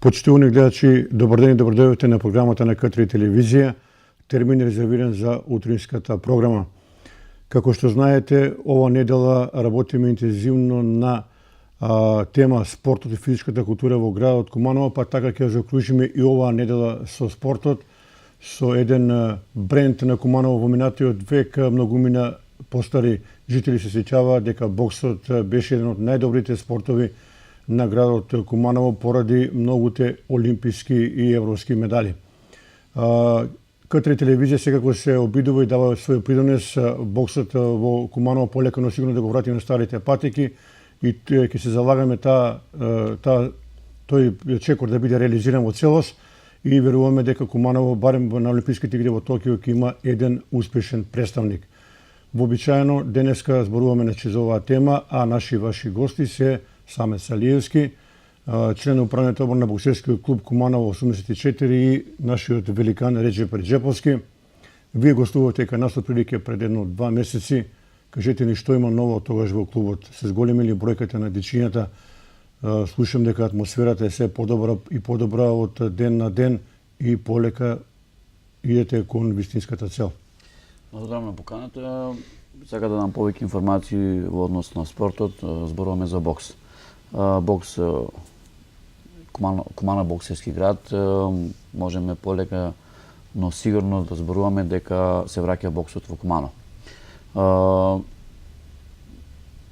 Почитувани гледачи, добар ден и добро дојдовте на програмата на К3 телевизија. Термин е резервиран за утринската програма. Како што знаете, ова недела работиме интензивно на тема спортот и физичката култура во градот Куманово, па така ќе заокружиме и оваа недела со спортот, со еден бренд на Куманово во минатиот век. Многумина постари жители се сеќаваат дека боксот беше еден од најдобрите спортови на градот Куманово поради многуте олимписки и европски медали. К3 телевизија секако се обидува и дава свој придонес боксот во Куманово полека, но сигурно да го врати на старите патеки и ќе се залагаме тој чекор да биде реализиран во целост и веруваме дека Куманово барем на Олимписките игри во Токио ќе има еден успешен представник. Вообичаено денеска зборуваме на оваа тема, а наши ваши гости се Самет Салиевски, член на управниот одбор на боксерскиот клуб Куманово 84 и нашиот великан Реджеп Реджеповски. Вие гостувате кај нас отприлike пред 1-2 месеци. Кажете ни што има ново тогаш во клубот? Се зголеми ли бројката на дечињата? Слушам дека атмосферата е се подобра и подобра од ден на ден и полека идете кон вистинската цел. Благодарам на поканата. Сега да дам повеќе информации во однос на спортот. Зборуваме за бокс. Бокс, Куманово боксерски град, можеме полека, но сигурно да зборуваме дека се враќа боксот во Куманово.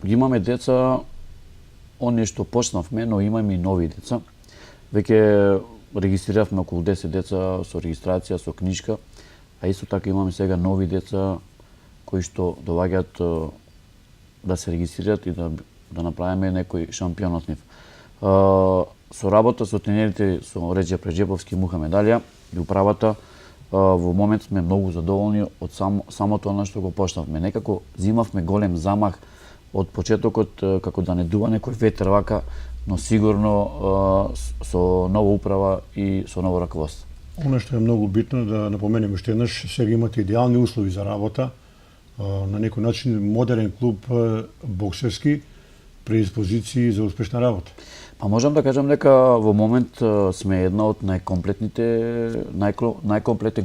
Имаме деца, оние што почнавме, но имаме и нови деца. Веќе регистриравме околу 10 деца со регистрација, со книжка, а исто така имаме сега нови деца кои што доаѓаат да се регистрираат и да направиме некој шампион од нив. Со работа со тренерите со Реджеп Реджеповски и Мухамед Алија и управата, во момент сме многу задоволни од самото она што го почнавме. Некако зимавме голем замах од почетокот, како да не дува некој ветер вака, но сигурно со нова управа и со ново раководство. Оно што е многу битно да напоменеме што еднаш, сега имате идеални услови за работа, на некој начин модерен клуб боксерски, предиспозиции за успешна работа. Па можам да кажам дека во момент сме една од најкомплетен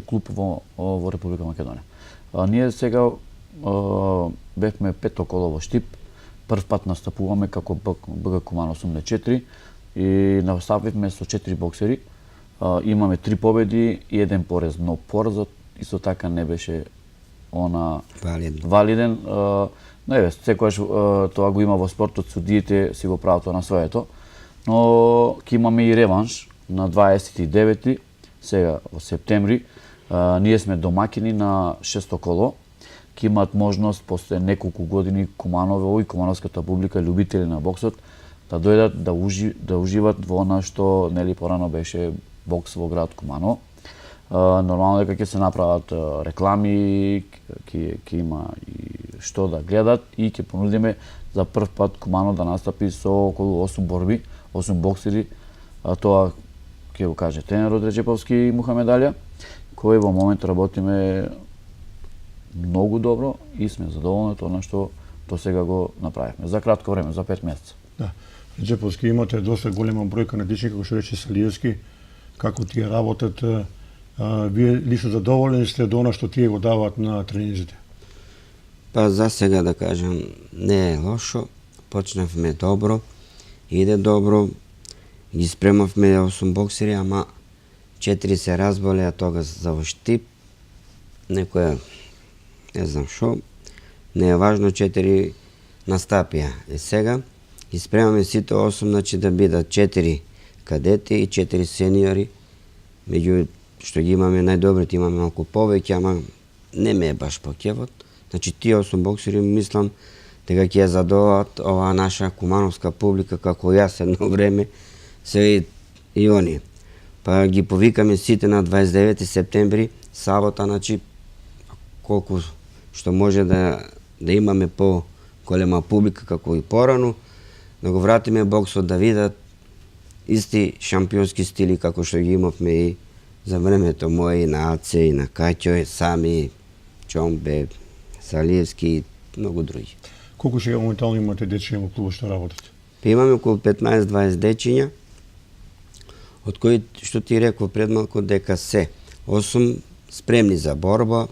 клуб во Република Македонија. Ние сега бевме пето коло во Штип, прв пат настапуваме како БГ Куман 84 и наставивме со 4 боксери. Имаме 3 победи и 1 порез, но порезот исто така не беше валиден. Но еве, секогаш тоа го има во спортот, судиите си го прават на своето. Но ќе имаме и реванш на 29 сега во септември. Ние сме домакини на 6-то коло. Ќе имаат можност после неколку години Куманово и кумановската публика, љубители на боксот, да дојдат да уживат во она што нели порано беше бокс во град Куманово. Нормално дека ќе се направат реклами, ќе има и што да гледат и ќе понудиме за прв пат Куманово да настапи со околу 8 борби, 8 боксери. Тоа ќе го каже тренерот Реджеповски и Мухамед Алија, кој во момент работиме многу добро и сме задоволни од она што до сега го направивме. За кратко време, за 5 месеца. Да. Реджеповски, имате доста голема бројка на дечиња, како што рече Салиевски, како тие работат. Вие лично задоволени сте до она што тие го даваат на тренизите? Па за сега да кажам, не е лошо. Почнавме добро, иде добро. Ги спремавме 8 боксери, ама 4 се разболеа тогаш за во Штип. Некоја, не знам шо, не е важно, 4 настапија. И сега ги спремаме сите 8, значи да бидат 4 кадети и 4 сениори. Меѓу што ги имаме најдобрите, имаме малку повеќе, ама не ме е баш по кевот. Значи тие 8 боксери мислам дека ќе ја задоволат оваа наша кумановска публика како јас едно време, се и оние. Па ги повикаме сите на 29 септември, сабота, значи колку што може да имаме по голема публика како и порано, да го вратиме боксот да видат исти шампионски стили како што ги имавме и за времето мое и на Аце, и на Каќо, и Сами, Чомбе, Салиевски и многу други. Колку сега моментално имате дечиња во клубот што работите? Имаме околу 15-20 дечиња, од кои што ти реков пред малку дека се 8 спремни за борба,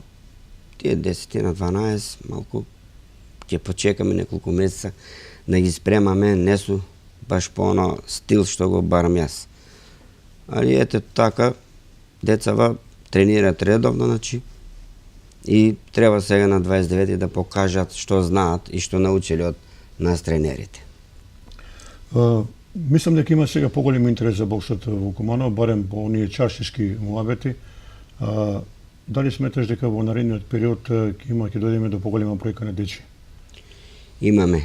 тие 10 на 12 малку ќе почекаме неколку месеца да ги спремаме, не су баш по оно стил што го барам јас. Али ете така, децава тренираат редовно, значи, и треба сега на 29 да покажат што знаат и што научили од нас тренерите. Мислам дека има сега поголем интерес за боксот во Куманово, барем по оние чаршишки муабети. Дали сметаш дека во наредниот период ќе дојдеме до поголема бројка на дечи? Имаме.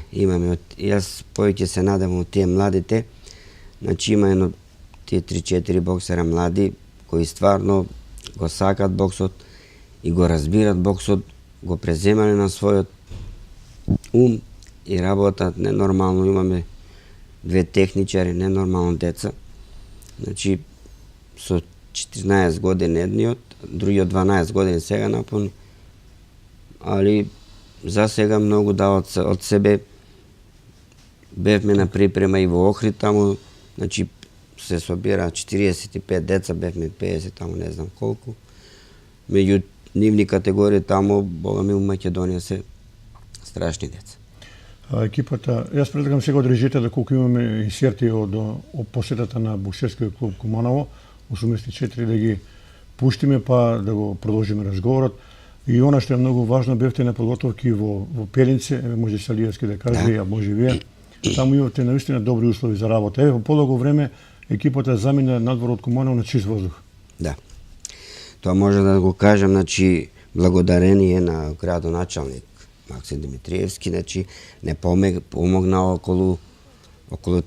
Јас повеќе се надевам од тие младите. Значи има едно тие 3-4 боксера млади кои стварно го сакат боксот и го разбират боксот, го преземале на својот ум и работат ненормално. Имаме 2 техничари, ненормално деца. Значи со 14 години едниот, другиот 12 години сега напълни. Али за сега многу дават од себе. Бевме на припрема и во Охрид таму, значи се собира 45 деца, бевме 50 таму, не знам колку. Меѓу нивни категории таму, бога ми, у Македонија се страшни деца. Екипата, јас предлагам сега од режите да колку имаме инсерти од посетата на боксерскиот клуб Куманово, 84 да ги пуштиме па да го продолжиме разговорот. И она што е многу важно, бевте на подготовки во Пелинце, може Салиевски да каже, а може вие. Таму имате наистина добри услови за работа. Во подолго време екипата замина надвор од Куманово на чист воздух. Да. Тоа може да го кажам, значи, благодарение на градоначалник Максим Димитриевски, значи, не помогна околу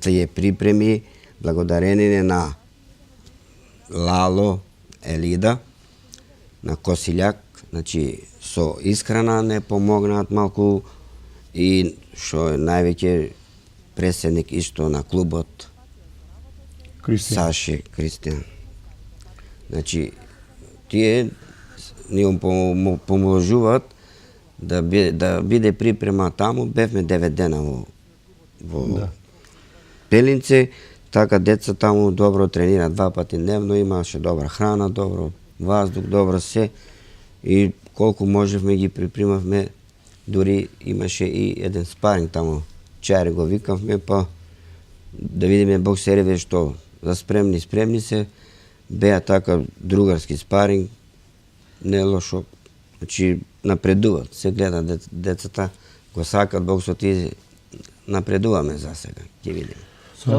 тие припреми, благодарение на Лало, Елида, на Косиљак, значи, со исхрана не помогнаат малку и што е највеќе преседник исто на клубот, Саше Кристијан. Значи, тие ни поможуваат да биде припрема таму. Бевме 9 дена во Пелинце, така деца таму добро тренираат 2 пати дневно, имаше добра храна, добро воздух, добро се. И колку можевме ги припримавме, дури имаше и еден спаринг таму, чари го викавме, па да видиме боксериве што за спремни се, беа така другарски спаринг, не лошо, значи напредуваат, се гледа децата, го сакат боксот и напредуваме за сега, ќе видиме. Се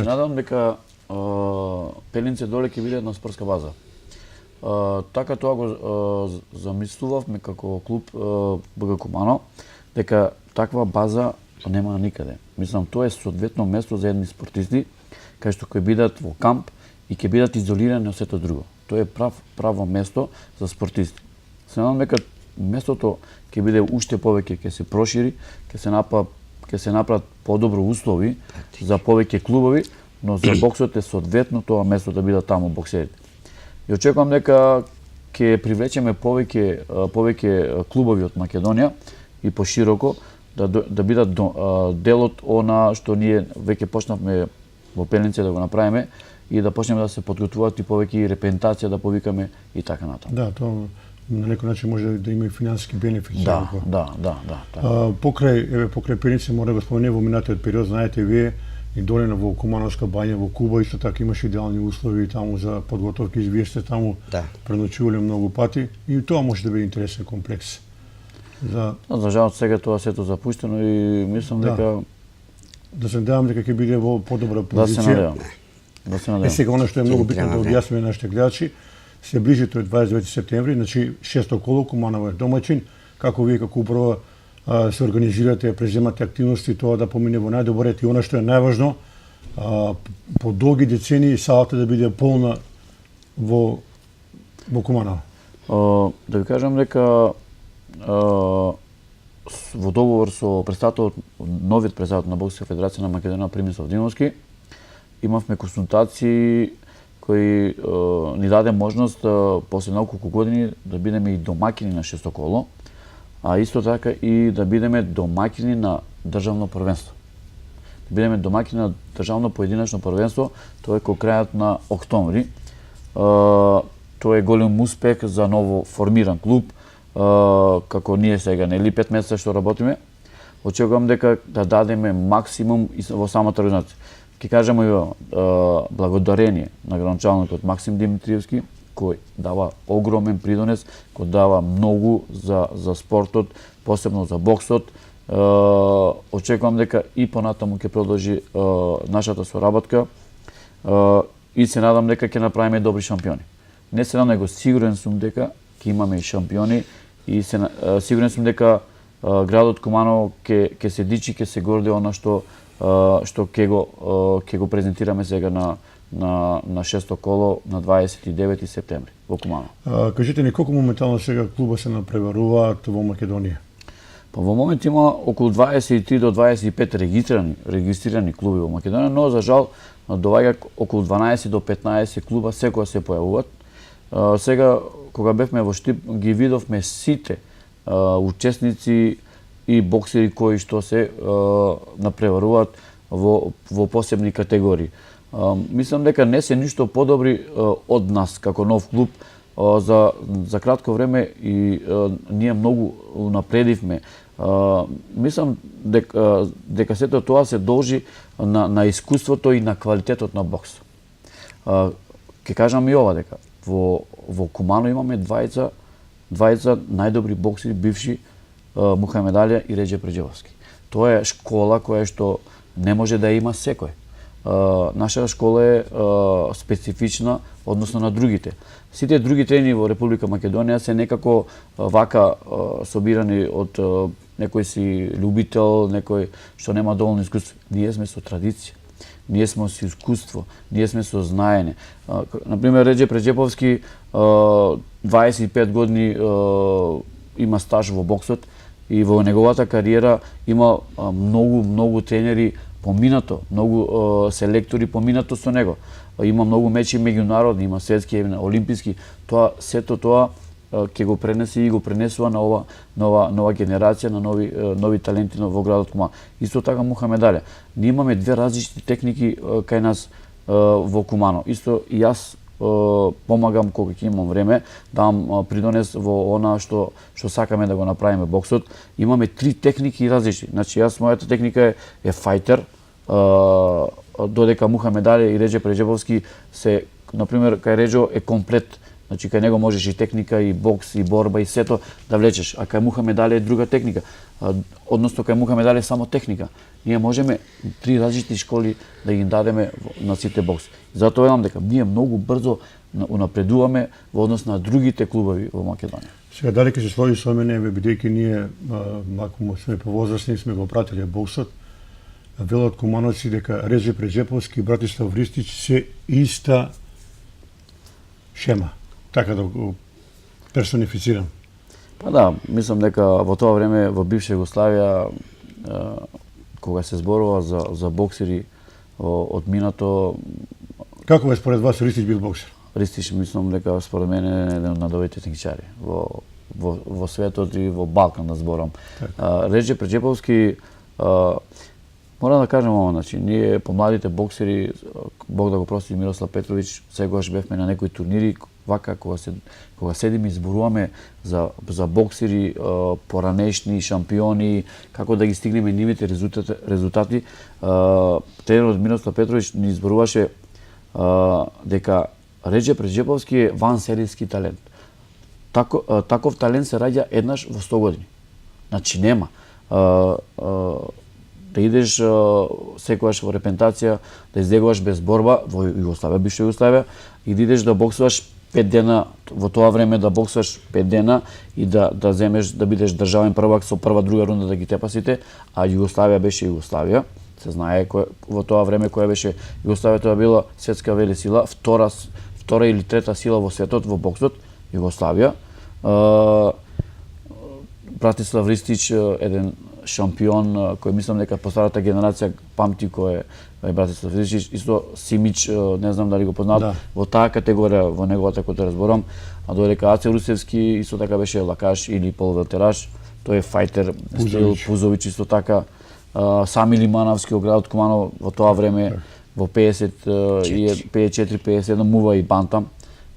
надам дека Пелинце доле ќе биде една спортска база. Така тоа го замислувавме како клуб БГ Кумано, дека таква база нема никаде. Мислам, тоа е соодветно место за едни спортисти, кај што ќе бидат во камп и ќе бидат изолирани од сето друго. Тоа е право место за спортисти. Се надам дека местото ќе биде уште повеќе, ќе се прошири, ќе се направат подобро услови за повеќе клубови, но за боксот е соодветно тоа место да бидат таму боксерите. И очекувам дека ќе привлечеме повеќе клубови од Македонија и пошироко да бидат дел од она што ние веќе почнавме во Пелинце да го направиме и да почнеме да се подготвуваат и повеќе репрезентација да повикаме и така натаму. Да, тоа на некој начин може да има и финансиски бенефит. Да. Покрај Пелинце мора да го спомене во минатиот период, знаете вие, и доле во Кумановска бања во Куба исто така имаше идеални услови таму за подготовки, вие сте таму преночувале многу пати и тоа може да биде интересен комплекс. За жал сега тоа сето запуштено и мислам дека да се надевам дека ќе биде во подобра позиција. Да се надевам. Сега она што е многу битно да објасниме нашите гледачи, се ближи тој 29 септември, значи 6 коло, Куманово е домаќин, како вие како управа се организирате, преземате активности, тоа да помине во најдобар ред и она што е најважно, по долги децении салата да биде полна во Куманово. Да ви кажам дека во договор со новиот председател на Боксерска федерација на Македонија Примислав Димовски, имавме консултации кои ни даде можност после неколку години да бидеме и домакини на 6 коло, а исто така и да бидеме домакини на државно првенство. Да бидеме домакини на државно поединечно првенство, тоа е кон крајот на октомври. Тоа е голем успех за ново формиран клуб, како ние сега, нели 5 месеца што работиме. Очекувам дека да дадеме максимум во самата организација. Ќе кажеме и благодарение на градоначалникот Максим Димитриевски, кој дава огромен придонес, кој дава многу за спортот, посебно за боксот. Очекувам дека и понатаму ќе продолжи нашата соработка и се надам дека ќе направиме добри шампиони. Не се надам, него сигурен сум дека ќе имаме и шампиони и сигурен сум дека градот Куманово ќе се дичи, ќе се горди она што ќе го презентираме сега на 6 коло на 29 септември во Куманово. Кажете ни колку моментално сега клуба се напреваруваат во Македонија? Па во момент има околу 23 до 25 регистрирани клуби во Македонија, но за жал доваѓа околу 12 до 15 клуба секоја се појавуваат. Сега кога бевме во Штип ги видовме сите учесници и боксери кои што се напреваруваат во посебни категории. Мислам дека не се ништо подобри од нас како нов клуб. За кратко време и ние многу напредивме. Мислам дека сето тоа се должи на искуството и на квалитетот на бокс. Ќе кажам и ова дека во Куманово имаме двајца најдобри боксери бивши, Мухамед Али и Реджеп Реджебовски. Тоа е школа која што не може да има секој. Нашата школа е специфична односно на другите. Сите други тренери во Република Македонија се некако вака собирани од некој си љубител, некој што нема доволно искуство. Ние сме со традиција. Ние сме со искуство, ние сме со знаење. Например, Реджеп Реджеповски 25 години има стаж во боксот и во неговата кариера има многу тренери поминато, многу селектори поминато со него. Има многу мечи меѓународни, има светски, олимписки. Сето тоа ќе го пренесе и го пренесува на ова нова генерација, на нови таленти во градот Куманово. Исто така Мухамед Али. Ние имаме две различни техники кај нас во Куманово. Исто и јас помагам кога ќе имам време, давам придонес во она што сакаме да го направиме боксот. Имаме 3 техники различни. Значи мојата техника е фајтер, додека Мухамед Али и Реджеп Реджебовски се, например, кај Реджо е комплет. Значи кај него можеш и техника, и бокс, и борба, и сето да влечеш. А кај Мухамед Али е друга техника. Односно кај Мухамед Али е само техника. Ние можеме 3 различни школи да ги дадеме на сите бокс. Затоа велам дека ние многу брзо унапредуваме во однос на другите клубови во Македонија. Сега дали ќе се složi со мене, бидејќи ние мако сме повозрасни, сме го пратиле боксот, велат кумановци дека Реджеп Реджеповски и Братислав Ристич се иста шема. Така да го персонифицирам. Па да, мислам дека во тоа време во бивша Југославија кога се зборува за боксери од минато. Како е според вас Ристич бил боксер? Ристич мислам дека според мене е еден од најдобрите техничари во светот и во Балкан да зборам. Реджеп Реджеповски, мора да кажем ова, значи ние помладите боксери, Бог да го прости Мирослав Петрович, сегогаш бевме на некои турнири, вака кога седиме и зборуваме за боксери, поранешни шампиони, како да ги стигнеме нивните резултати, тренерот Мирослав Петрович ни зборуваше дека Реджеп Реджеповски е вансеријски талент. Таков талент се раѓа еднаш во 100 години. Значи нема. Да идеш секогаш во репентација, да издегуваш без борба во Југославија, бивша Југославија, и да идеш да боксуваш 5 дена во тоа време да боксаш 5 дена и да земеш да бидеш државен првак со прва друга рунда да ги тепа сите, а Југославија беше Југославија. Се знае во тоа време која беше Југославија, тоа била светска велесила, втора или трета сила во светот во боксот, Југославија. Братислав Ристич, еден шампион кој мислам дека по старата генерација памти кој е Братислав Ристич, исто Симич, не знам дали го познаат, во таа категорија, во неговата која разборам, а додека Аце Русевски исто така беше лакаш или полуветераш, тој е фајтер, Пузович исто така, Сами Лимановски од градот Куманово во тоа време во 54-51 мува и бантам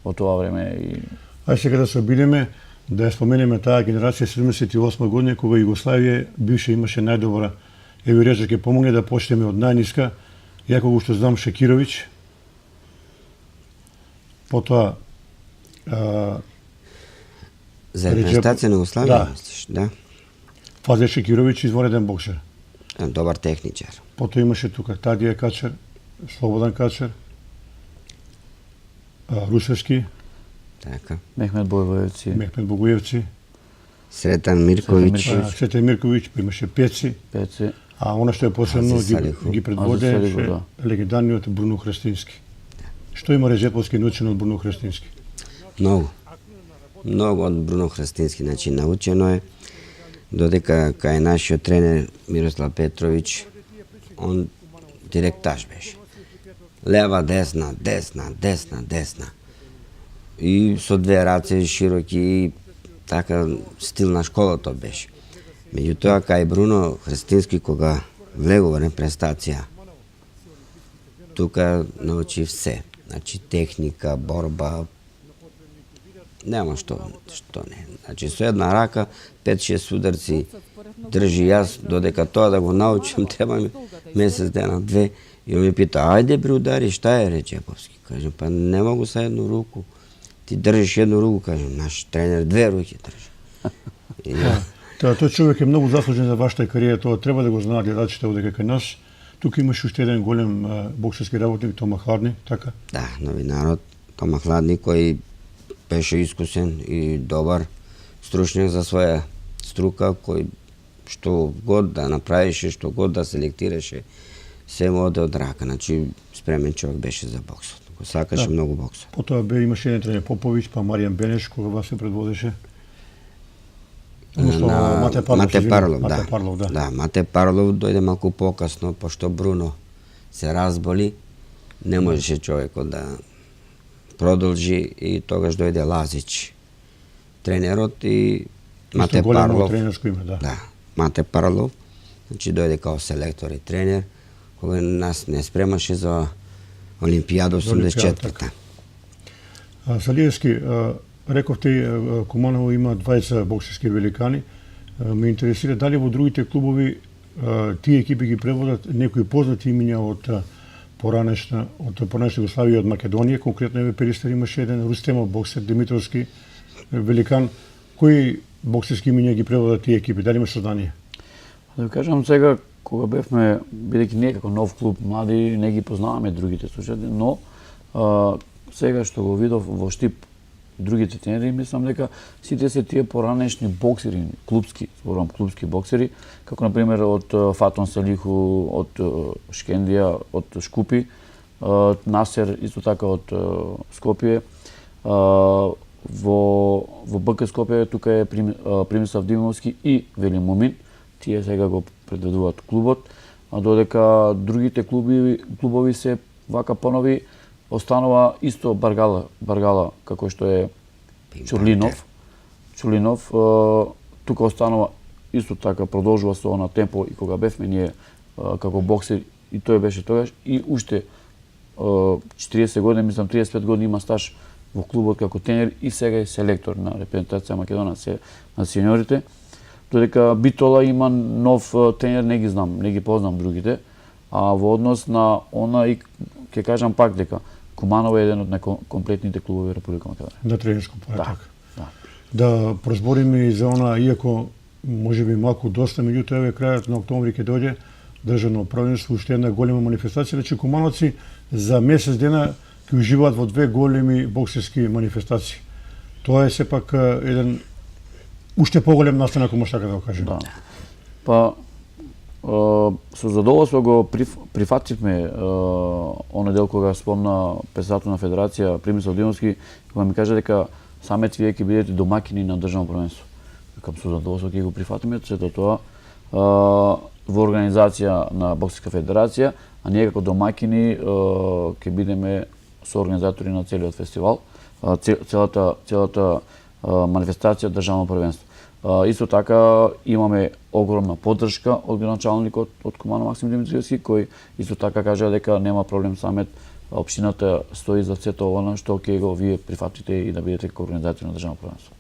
во тоа време. Ај сега да се обидеме да ја споменеме таа генерација 78 година кога Југославија бивше имаше најдобра. Еви Реза ќе помогне да почнеме од најниска. Ја кога што знам Шекировиќ, потоа за репрезентација на Југославија, мислиш, да? Фазе Шекировиќ, извореден боксер. Добар техничар. Потоа имаше тука Тадија Качер, Слободан Качер, Русевски, така. Мехмет Богоевци, Сретан Мирковиќ. Сретан Мирковиќ, па имаше Пеци. А она што е посебно ги предводеше легендарниот Бруно Христински. Што има Резеповски научено од Бруно Христински? Многу. Многу од Бруно Христински, значи научено е, додека кај нашиот тренер Мирослав Петровиќ, он директаж беше. Лева, десна, десна, десна, десна. И со две раце широки, и така стил на школата беше. Меѓутоа, кај Бруно Христински, кога влегува на престација, тука научи все. Значи, техника, борба, нема што не. Значи, со една рака, 5-6 ударци држи јас, додека тоа да го научам, треба ми месец дена, две. И он ми пита, ајде бре удари, шта е Речеповски? Кажем, па не могу са едну руку. Ти држиш едну руку, кажем, наш тренер две руки држи. Тој човек е многу заслужен за вашата кариера, тоа треба да го знаат гледачите одека кај нас. Тука имаш уште еден голем боксерски работник, Тома Хладник, така? Да, новинарот Тома Хладник, кој беше искусен и добар стручњак за своја струка, кој што год да направише, што год да селектираше, се му оде од рака. Значи, спремен човек беше за боксот. Го сакаше многу боксот. Потоа имаше еден тренер Поповиќ, па Маријан Бенеш, кога вас се предводеше. Мате Парлов, да. Да, Мате Парлов дојде малку покасно, пошто Бруно се разболи, не можеше човекот да продолжи и тогаш дојде Лазич, тренерот, и Мате Парлов. Тренерско име, да. Да, Мате Парлов, значи дојде као селектор и тренер, кога нас не спремаше за Олимпијада 84-та. Салиевски, рековте, Куманово има 20 боксерски великани. Ме интересира дали во другите клубови тие екипи ги преводат некои познати имиња од поранешна Југославија, од Македонија. Конкретно еве Перистер имаше еден Рустемов боксер, Димитровски великан. Кои боксерски имиња ги преводат тие екипи? Дали има сознание? Да кажам сега, кога бевме, бидејќи ние како нов клуб млади, не ги познаваме другите случаи, но сега што го видов во Штип другите тренери, мислам дека сите се тие поранешни боксери, клубски боксери, како например од Фатон Салиху, од Шкендија, од Шкупи, Насер исто така од Скопје, во БК Скопје тука е Примислав Димовски и Велин Мумин, тие сега го предведуваат клубот, а додека другите клубови се вака понови, останува исто Баргала како што е Чурлинов, тука останува исто така, продолжува со она темпо и кога бевме ние како боксер, и тој беше тогаш, и уште 40 години, мислам 35 години има стаж во клубот како тренер и сега е селектор на репрезентација Македонија на сениорите. Додека Битола има нов тренер, не ги знам, не ги познам другите, а во однос на она и ќе кажам пак дека Куманово е еден од најкомплетните клубови во Република Македонија. На тренерско поле, така. Да. Да прозбориме и за она, иако можеби малку доста, меѓутоа еве крајот на октомври ќе дојде државно првенство, уште една голема манифестација, рече Кумановци за месец дена ќе уживаат во две големи боксерски манифестации. Тоа е сепак еден уште поголем настан, ако може така да го кажем. Да. Па, со задоволство го прифативме оној дел кога спомна председател на Федерација Примислав Димовски, кога ми кажа дека самиот вие ќе бидете домакини на државно првенство. Викам, со задоволство ќе го прифатиме, сето тоа во организација на Боксерска федерација, а ние како домакини ќе бидеме соорганизатори на целиот фестивал, целата манифестација државно првенство. Исто така имаме огромна поддршка од градоначалникот од Кумано Максим Димитриевски, кој исто така кажа дека нема проблем, самет општината стои за сето ова што ќе го вие прифатите и да бидете коорганизатори на државно првенство.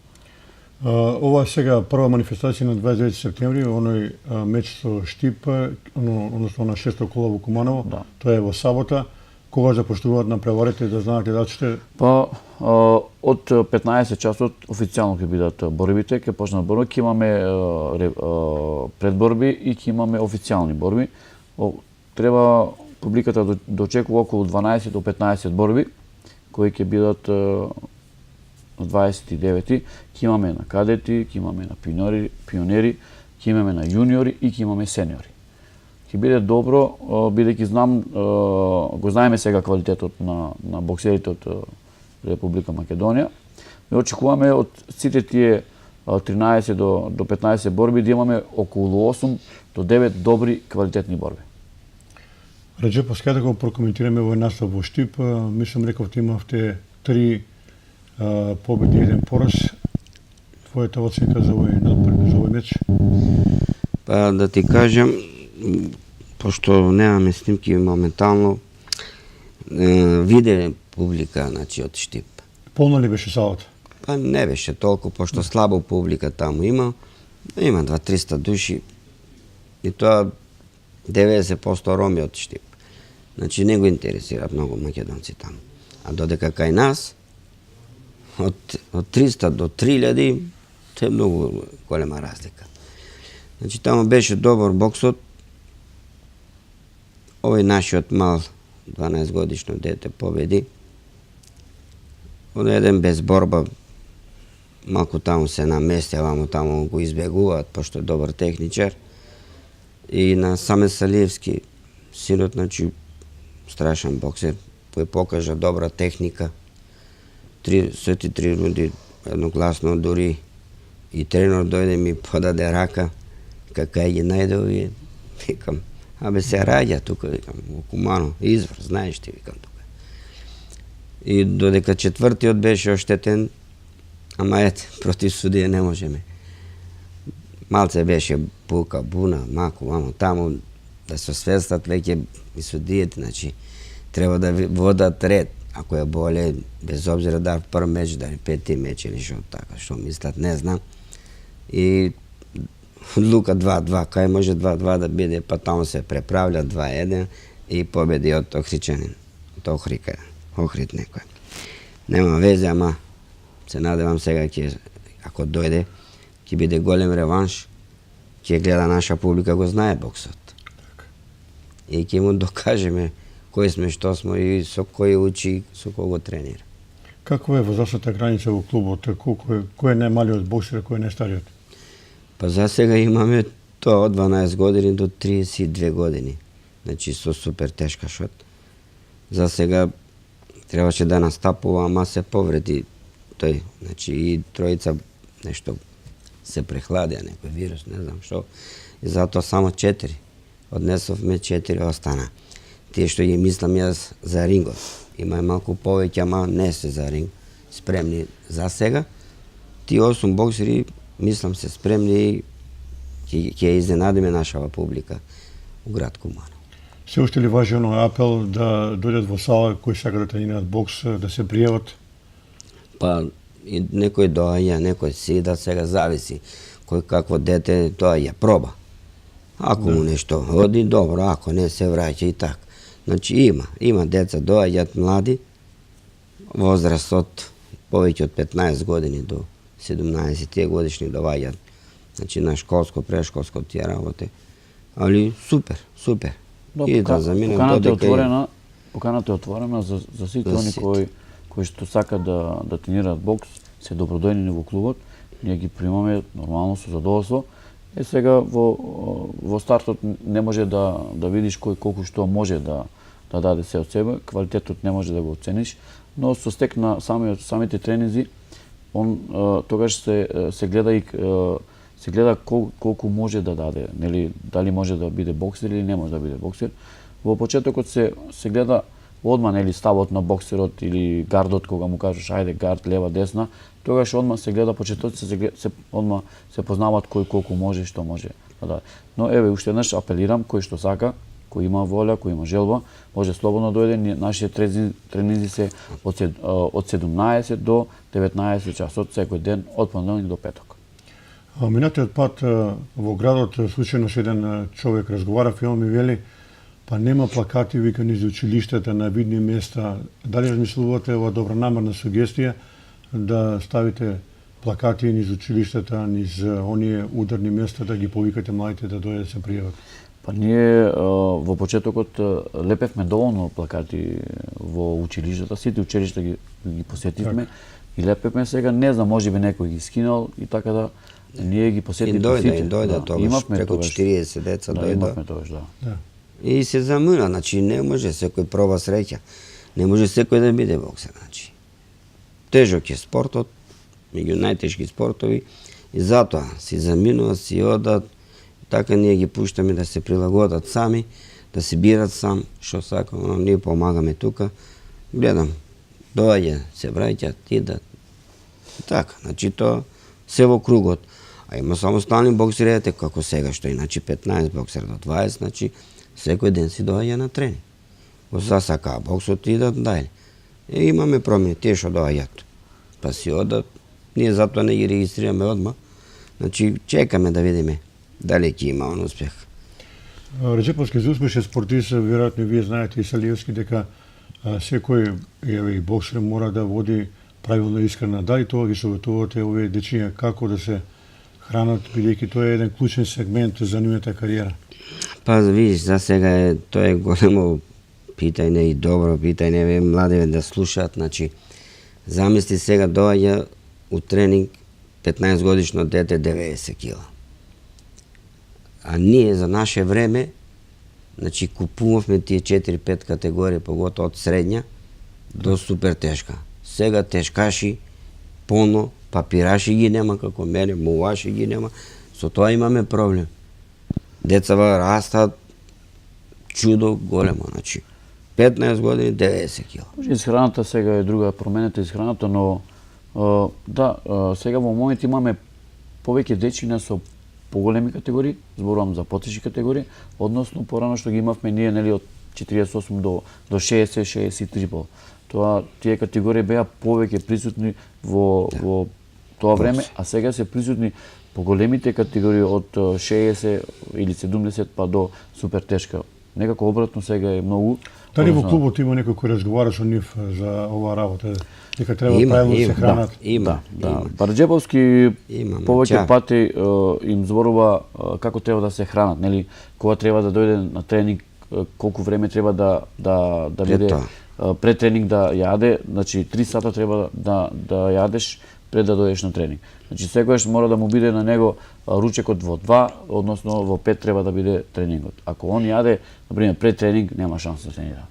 Ова сега прва манифестација на 29 септември, оној меч со Штип, односно на 6 кола во Куманово, Да. тоа е во сабота. Кога започнуваат на преварите, да знаат гледачите? Па, од 15 часот официјално ќе бидат борбите, ќе почнат борби, ќе имаме предборби и ќе имаме официјални борби. Треба публиката дочекува околу 12 до 15 борби, кои ќе бидат 29-ти. Ќе имаме на кадети, ќе имаме на пионери, ќе имаме на јуниори и ќе имаме сениори. Ќе биде добро, бидејќи го знаеме сега квалитетот на боксерите од Република Македонија. Ми очекуваме од сите тие 13 до 15 борби да имаме околу 8 до 9 добри квалитетни борби. Реджеп, сега да го прокоментираме овој настав во Штип. Мислам, рековте имавте 3 победи и 1 пораз. Твојата оценка за овој меч? Па да ти кажам, пошто немаме снимки моментално, виде публика, значи, од Штип. Полна ли беше салата? Па не беше толку, пошто слабо публика таму има 200-300 души и тоа 90% роми од Штип. Значи не го интересира многу македонци таму. А додека кај нас, од 300 до 3000, тоа е многу голема разлика. Значи таму беше добар боксот. Овој нашиот мал 12 годишно дете победи. Од еден без борба, малку таму се намести, ваму таму го избегуваат, пошто е добар техничар. И на Саме Салиевски, синот, значи, страшен боксер, кој покажа добра техника. 33 рунди едногласно, дури и тренер дојде ми подаде рака, какај ги најде овие, викам, абе се раѓа тука, викам, во Кумано, извор, знаеш ти, викам тука. И додека четвртиот беше оштетен, ама ете, против судија не можеме. Малце беше бука, буна, мако, мамо, таму, да се освестат веќе и судијите, значи, треба да водат ред. Ако е боле, без обзира да прв меч, да е пети меч или шо така, што мислат, не знам. И одлука 2-2, кај може 2-2 да биде, па таму се преправля 2-1 и победи од Охричанин, од Охрид некој. Нема везе, ама се надевам сега ако дојде, ќе биде голем реванш, ќе гледа наша публика, го знае боксот. И ќе му докажеме кој сме, што сме и со кој учи, со кого тренира. Каква е возрастната граница во клубот? Кој е најмалиот боксер, кој е најстариот? Па за сега имаме тоа од 12 години до 32 години. Значи со супер тешка шот. За сега требаше да настапува, ама се повреди тој. Значи и тројца нешто се прехладија, некој вирус, не знам што. И затоа само 4. Однесовме 4, остана. Тие што ги мислам јас за рингот. Има и малку повеќе, ама не се за ринг. Спремни за сега. Тие 8 боксери, мислам се спремни и ќе изненадиме нашава публика у град Кумано. Се уште ли важи оној апел да дојдат во сала кои сака да тренираат бокс, да се пријават? Па и некој доаѓа, некој сида, сега зависи кој какво дете доаѓа, проба. Ако му нешто оди, добро, ако не се враќа и така. Значи има деца доаѓаат млади, возраст од повеќе од 15 години до 17 тие годишни доаѓаат. Значи на школско, прешколско тие работи. Али супер. И да заминат поканата е додека отворена поканата е отворена за сите За они сите. кои што сакат да тренираат бокс, се добродојни во клубот. Ние ги примаме нормално со задоволство. Сега во стартот не може да видиш кој колку што може да даде се од себе, квалитетот не може да го оцениш, но со стек на самите тренинзи тогаш се гледа колку може да даде, нели, дали може да биде боксер или не може да биде боксер. Во почетокот се гледа одма, нели, ставот на боксерот или гардот, кога му кажеш ајде гард лева десна, тогаш одма се гледа почетоците, одма се познаваат кој колку може и што може да даде. Но еве уште еднаш апелирам кој што сака, кој има воља, кој има желба, може слободно дојде. Нашите тренинзи се од 17 до 19 часот секој ден од понеделник до петок. Минатиот пат во градот случајно со еден човек разговарав и он ми вели па нема плакати вика низ училиштата на видни места. Дали размислувате ова добронамерна сугестија да ставите плакати низ училиштата, низ оние ударни места да ги повикате младите да дојдат да се пријават? Па ние во почетокот лепевме доволно плакати во училиштата, сите училишта ги посетивме и лепевме. Сега не знам, можеби некој ги скинал и така да ние ги посетивме сите. Дојде тогаш, преку 40 деца дојде. Имавме тогаш, да. И се замина, значи не може секој проба среќа. Не може секој да биде боксер, значи. Тежок е спортот, меѓу најтешки спортови, и затоа си заминува, си одат, така ние ги пуштаме да се прилагодат сами, да се бират сам, што сака, ние помагаме тука. Гледам, доаѓа, се враќат, идат. Така, значи тоа се во кругот. А има самостални боксери, како сега што иначе 15 боксер до 20, значи секој ден си доаѓа на тренинг. Го засака боксот идат дајле. Имаме промени, тие што доаѓаат, па си одат, ние затоа не ги регистрираме одма. Значи чекаме да видиме дали ќе има он успех. Реджеповски за успешен спортист, веројатно вие знаете и Салиевски дека секој и боксер мора да води правилна исхрана. Дали тоа ги советувате овие дечиња како да се хранат, бидејќи тоа е еден клучен сегмент за нивната кариера? Па видиш, за сега тоа е големо питање и добро питање, младиве да слушаат, значи замисли сега доаѓа у тренинг 15 годишно дете 90 кила. А ние за наше време, значи купувавме тие 4-5 категории, поготоа од средња до супер тешка. Сега тешкаши, полно, папираши ги нема како мене, муваши ги нема. Со тоа имаме проблем. Децава растат чудо големо, значи 15 години 90 кила. Исхраната сега е друга, променета исхраната, но сега во момент имаме повеќе дечиња со поголеми категории, зборувам за потешки категории, односно порано што ги имавме ние, нели, од 48 до 60-63 пол. Тие категории беа повеќе присутни во тоа време, а сега се присутни поголемите категории од 60 или 70 па до супер тешка. Некако обратно сега е многу. Дали во клубот има некој кој разговара со нив за оваа работа? Дека треба правилно да се хранат? Има. Барџеповски повеќе пати им зборува како треба да се хранат, нели, кога треба да дојде на тренинг, колку време треба да биде пред тренинг да јаде, значи 3 сата треба да јадеш пред да дојдеш на тренинг. Значи секогаш мора да му биде на него ручекот во 2, односно во 5 треба да биде тренингот. Ако он јаде, например, пред тренинг, нема шанса да тренира.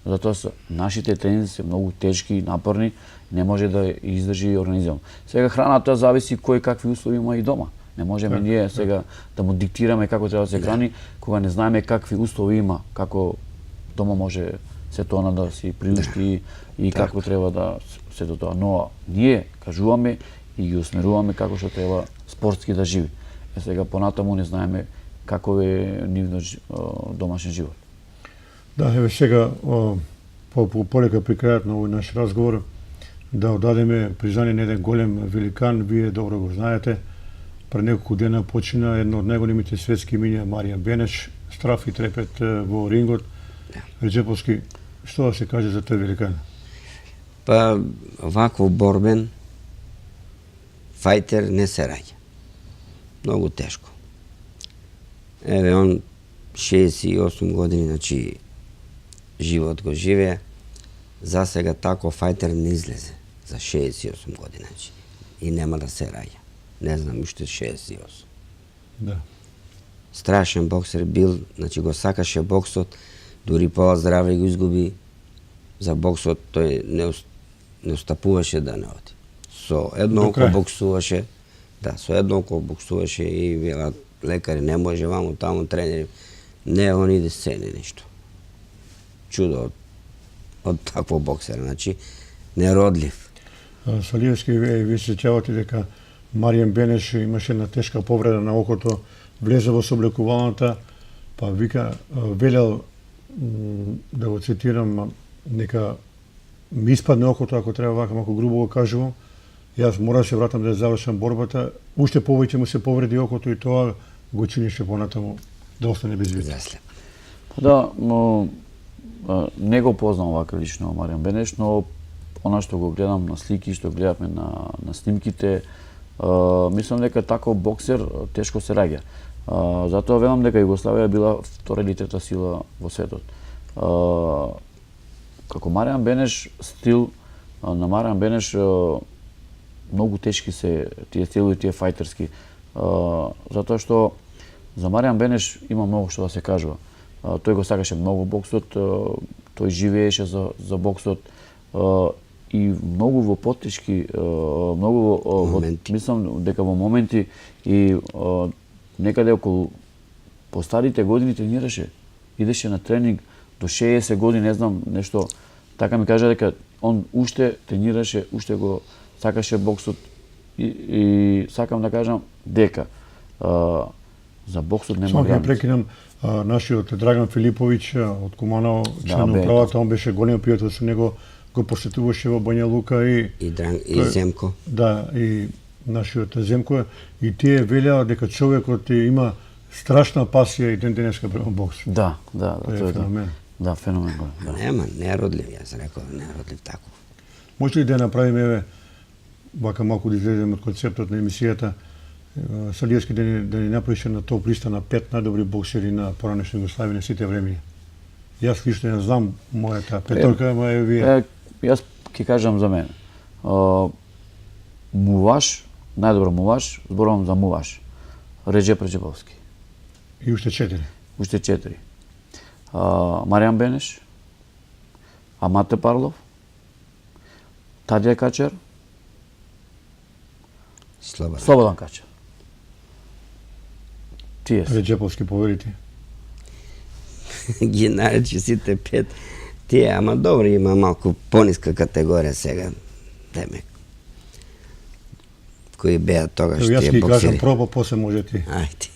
Затоа нашите тренинзи се многу тешки и напорни, не може да издржи организам. Сега храната зависи кој какви услови има и дома. Не можеме ние сега да му диктираме како треба да се храни, кога не знаеме какви услови има, како дома може се тоа да си приушти и како треба да се тоа. Но ние кажуваме и ги усмеруваме како што треба спортски да живи. Сега понатаму не знаеме како е нивно домашен живот. Да, еве сега полека при крајот на овој наш разговор да одадеме признание на еден голем великан, вие добро го знаете. Пред неколку дена почина едно од најголемите светски имиња Маријан Бенеш, страф и трепет во рингот. Реджеповски, што да се каже за тој великан? Па вакво борбен фајтер не се раѓа. Многу тешко. Еве он 68 години, значи живот го живее. За сега тако фајтер не излезе за 68 година. И нема да се раѓа. Не знам уште 68. Да. Страшен боксер бил, го сакаше боксот, дури пола здраве го изгуби. За боксот тој не устапуваше да не оди. Со едно око боксуваше, со едно око боксуваше и велат лекари не може ваму таму тренери. Не, он иде сцени ништо. Чудо од такво боксер, неродлив. Салиевски, ви се сеќавате дека Маријан Бенеш имаше една тешка повреда на окото, влезе во соблекувалната, па вика, велел, да го цитирам, нека ми испадне окото ако треба вака малку грубо го кажувам. Јас мора да се вратам да завршам борбата. Уште повеќе му се повреди окото и тоа го чинише понатаму да остане без вид. Да, но не го познам вака лично Маријан Бенеш, но она што го гледам на слики, што гледавме на снимките, мислам дека таков боксер тешко се раѓа. Затоа велам дека Југославија била втора или трета сила во светот. Како Маријан Бенеш, стил на Маријан Бенеш многу тешки се тие стилови, тие фајтерски. Затоа што за Маријан Бенеш има многу што да се кажува. Тој го сакаше многу боксот, тој живееше за боксот и многу во потешки, многу мислам дека во моменти и некаде околу по старите години тренираше, идеше на тренинг до 60 години, не знам, нешто така ми кажа дека он уште тренираше, уште го сакаше боксот и сакам да кажам дека за боксот нема граници. Само ќе прекинам, нашиот Драган Филиповиќ од Куманово, член на управата, он беше голем пријател со него, го посетуваше во Бања Лука и Земко. Да, и нашиот Земко, и тие велеа дека човекот има страшна пасија и ден денеска према бокс. Да, тоа е феномен. Да, феномен. Нема, неродлив, јас реков, неродлив таков. Може ли да направиме, еве, вака малку да излеземе од концептот на емисијата, Салиевски да ни направише на топ листа на 5 најдобри боксери на поранешна Југославија на сите времени? Јас лично не знам мојата петорка, ама е вие. Јас ќе кажам за мене. Муваш, најдобар муваш, зборувам за муваш. Реджеп Реджеповски. И уште 4. Уште 4. Маријан Бенеш, Амате Парлов, Тадија Качер, Слободан Качер. Тие се. Реджеповски поверите. Ги наречи сите 5. Тие, ама добро, има малку пониска категорија сега, демек. Кои беа тогаш тие боксери. Јас ќе кажам проба, после може ти. Ајде.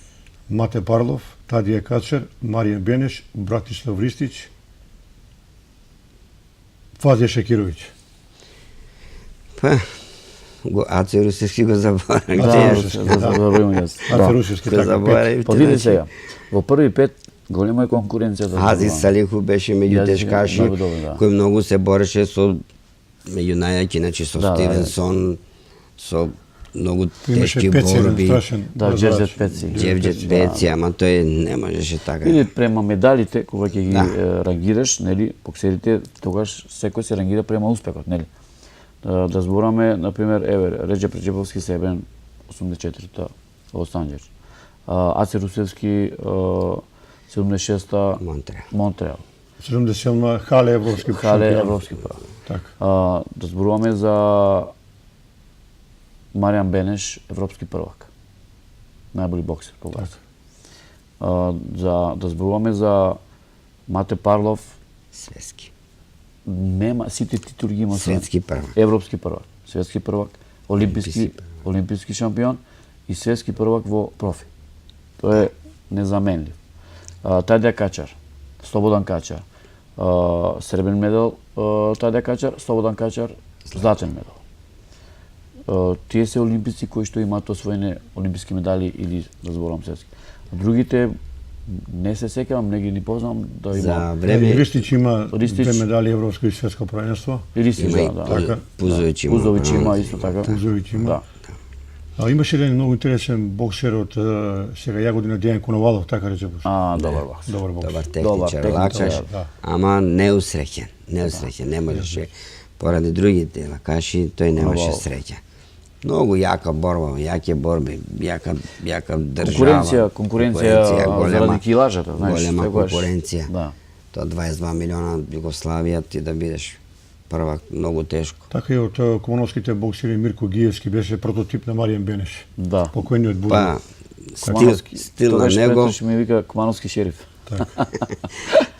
Мате Парлов, Тадија Качер, Маријан Бенеш, Братислав Ристич, Фазија Шекировиќ. Па, Аце Русевски го заборав. заборавам јас. Аце Русевски така. Па види сега, во први 5 голема е конкуренцијата. Ази Салиху беше меѓу тешкаши, кој многу се бореше со меѓу најаки, со Стивенсон, со многу тешки борби. Да, Джевджет Пеци. Джевджет Пеци, ама тој не можеше така. Или према медалите, кога ќе ги рангираш, нели, боксерите, тогаш секој се рангира према успехот, нели? Да збораме, например, Реджеп Реджеповски Себен, 84-та, Лос Анџелес. Аце Русевски, 76-та, Монтреал. 77-та, Хале Европски прв. Хале Европски прв. Да зборуваме за Маријан Бенеш, европски првак. Најболи боксер тогаш. Да зборуваме за Мате Парлов, светски. Нема, сите титули ги има. Светски првак. Европски првак, светски првак, олимписки шампион и светски првак во профи. Тоа е незаменлив. Тадија Качар, Слободан Качар, сребрен медал Тадија Качар, Слободан Качар, златен медал. Тие се олимпици кои што имаат освоени олимписки медали или да зборувам светски. Другите не се сеќавам, не ги ни познам да има. За време Ристич има 2 медали европско и светско првенство. Ристич, да. Пузовиќ има. Пузовиќ има исто така. Пузовиќ има. Да. Имаше еден многу интересен боксер од сега Јагодина, Дејан Коновалов, така рече. Добар боксер. Добар боксер. Добар техничар, лакаш, да. ама неусреќен, не можеше. Поради другите лакаши, тој немаше среќа. Многу јака борба, јаки борби, јака држава. Конкуренција заради килажата, знаеш. Голема конкуренција. Да. Тоа 22 милиона Југославија, ти да бидеш првак, многу тешко. Така и од кумановските боксери Мирко Гиевски беше прототип на Маријан Бенеш. Да. Покојниот Буду. Па, стил на него. Тогаш ми вика Кумановски шериф.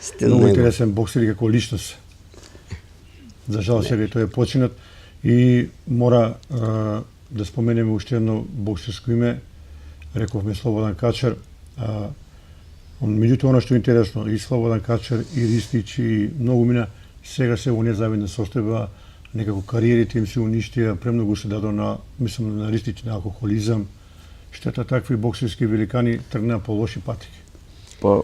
Стил Многу на него. интересен боксер и како личност. За жал сега и тој е починат и мора да споменеме уште едно боксерско име, рековме Слободан Качар. Меѓутоа, оно што е интересно, и Слободан Качар, и Ристич, и многу мина, сега се во незавидна состојба, некако кариерите им се уништија, премногу се дадо на, мислам, на Ристич, на алкохолизам. Штета такви боксерски великани тргнаа по лоши патики. Па,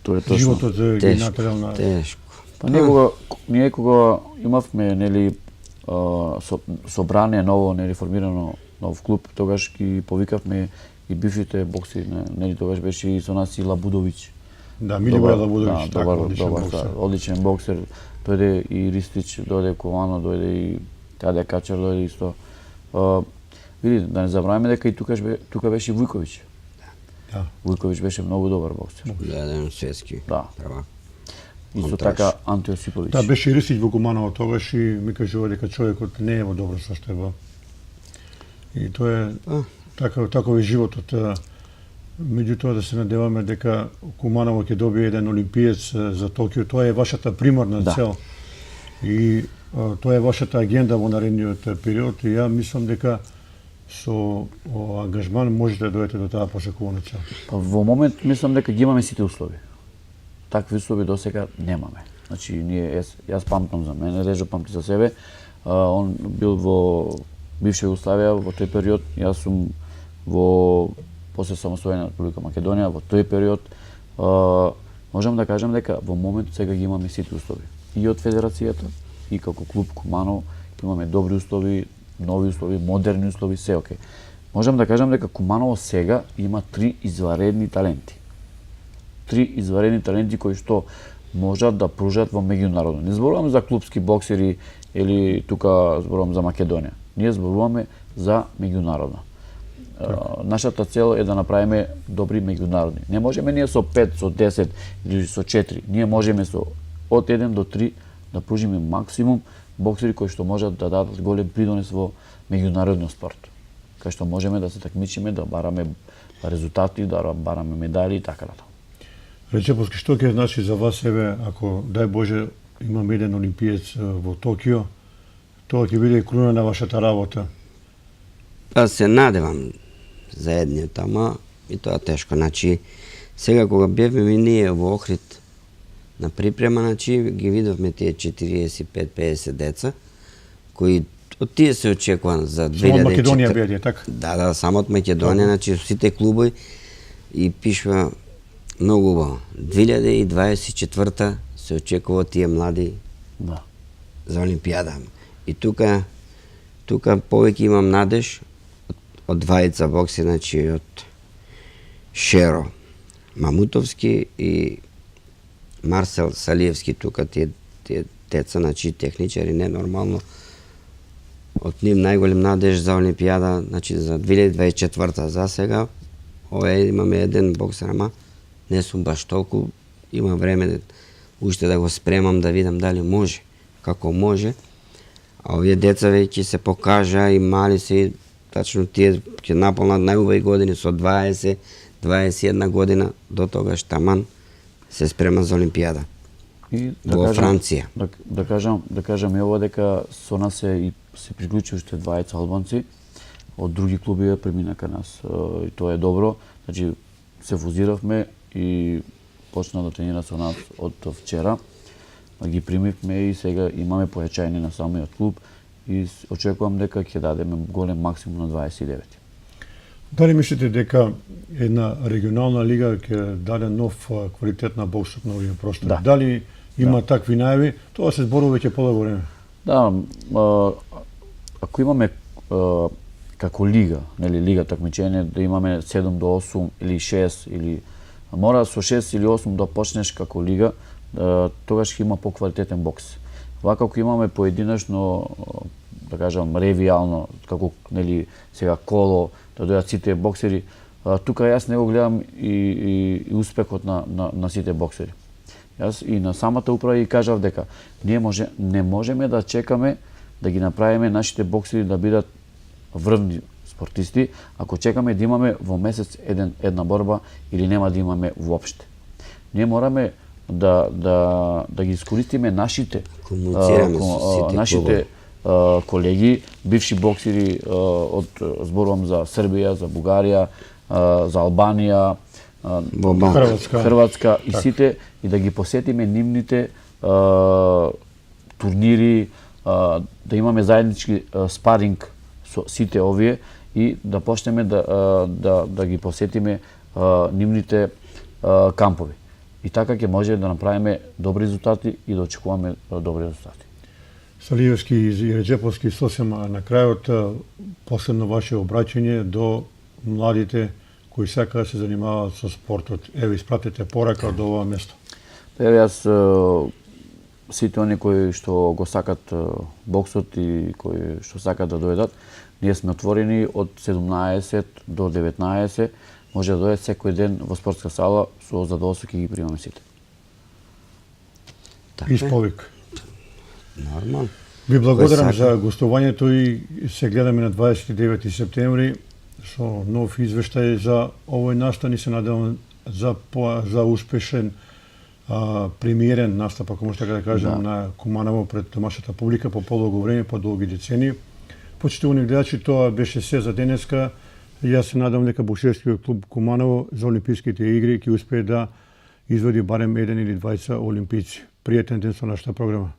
тоа е точно. Животот ги натерал на... Тешко. Па ние кога имавме нели собрание ново, нели формирано нов клуб, тогаш ги повикавме и бившите боксери, нели тогаш беше и со нас и Лабудовиќ. Да, Милибој Лабудовиќ, така, одличен боксер. Одличен боксер. Дојде и Ристич, дојде Ковано, дојде и Каде Качар, дојде исто. Види, да не забраваме дека и тука беше и Вујковиќ. Да. Вујковиќ беше многу добар боксер. Еден светски првак. Исто така Анте Осиповиќ. Да, беше и Ристич во Куманово тогаш и ми кажува дека човекот не е во добра состојба. И тоа е таков е животот. Меѓутоа да се надеваме дека Куманово ќе добие еден олимпиец за Токио. Тоа е вашата примарна цел. И тоа е вашата агенда во наредниот период и ја мислам дека со ангажман можете да дојдете до таа посакувана цел. Па во момент мислам дека ги имаме сите услови. Такви услови досега немаме. Значи јас памтам за мене, Режо памти за себе. Он бил во бивша Југославија во тој период, јас сум во после самостојна Република Македонија во тој период. Можам да кажам дека во момент сега ги имаме сите услови. И од федерацијата, и како клуб Куманово имаме добри услови, нови услови, модерни услови, се окей. Можам да кажам дека Куманово сега има 3 изваредни таленти. 3 изваредни таленти кои што можат да пружат во меѓународно. Не зборувам за клубски боксери или тука зборувам за Македонија. Ние зборуваме за меѓународно. Нашата цел е да направиме добри меѓународни. Не можеме ние со 5, со 10 или со 4. Ние можеме со од 1 до 3 да пружиме максимум боксери кои што можат да дадат голем придонес во меѓународниот спорт. Кај што можеме да се такмичиме, да бараме резултати, да бараме медали и така натаму. Речеповски, што ќе значи за вас себе, ако, дај Боже, имаме еден олимпиец во Токио, тоа ќе биде круна на вашата работа? Па се надевам за едниот, ама и тоа тешко. Значи, сега кога бевме ние во Охрид на припрема, значи, ги видовме тие 45-50 деца, кои од тие се очекуван за 2004... Само од Македонија беа, така? Да, само од Македонија, значи, сите клубови и пишува многу убаво. 2024 се очекува тие млади за Олимпијада. И тука повеќе имам надеж од двајца бокси, значи од Шеро Мамутовски и Марсел Салиевски, тука тие деца, значи техничари, ненормално. Од нив најголем надеж за Олимпијада, значи за 2024 за сега. Имаме еден боксер, ама не сум баш толку, имам време уште да го спремам, да видам дали може, како може. А овие деца веќе се покажа и мали се, тачно тие ќе наполнат најубави години со 20, 21 година, до тогаш таман се спрема за Олимпијада. И во Франција. Да кажам и ова дека со нас се приклучи уште двајца албанци од други клубови премина кај нас. И тоа е добро. Значи се фузиравме и почна да тренира со нас од вчера. Ги примивме и сега имаме појачање на самиот клуб и очекувам дека ќе дадеме голем максимум на 29. Дали мислите дека една регионална лига ќе даде нов квалитет на боксот на овие простори? Да. Дали има такви најави? Тоа се зборува веќе подолго време. Да, ако имаме како лига, нели лига такмичење да имаме 7 до 8 или 6 или мора со 6 или 8 да почнеш како лига, тогаш ќе има поквалитетен бокс. Вака ако имаме поединечно, да кажам ревијално, како нели сега коло да дојдат сите боксери, тука јас не го гледам и успехот на сите боксери. Јас и на самата управа и кажав дека ние не можеме да чекаме да ги направиме нашите боксери да бидат врвни спортисти, ако чекаме да имаме во месец една борба или нема да имаме воопште. Ние мораме да ги искористиме нашите колеги, бивши боксери, зборувам за Србија, за Бугарија, за Албанија, Хрватска и сите, и да ги посетиме нивните турнири, да имаме заеднички спаринг со сите овие и да почнеме да ги посетиме нивните кампови. И така ќе може да направиме добри резултати и да очекуваме добри резултати. Салиевски и Реджеповски, сосем на крајот, последно ваше обраќање до младите кои сакаат да се занимаваат со спортот. Еве, испратете порака од ова место. Еве, јас сите они кои што го сакат боксот и кои што сакат да дојдат, ние сме отворени од 17 до 19, може да дојдат секој ден во спортска сала, со задоволство ќе ги примаме сите. Исповик. Нормално. Ви благодарам за гостувањето и се гледаме на 29 септември со нов извештај за овој настан и се надевам за успешен премиерен настап, ако може така да кажем, на Куманово пред домашната публика по подолго време, по долги децении. Почитувани гледачи, тоа беше се за денеска. Јас се надам дека боксерскиот клуб Куманово за Олимписките игри ќе успее да извади барем еден или двајца олимпици. Пријатен ден со нашата програма.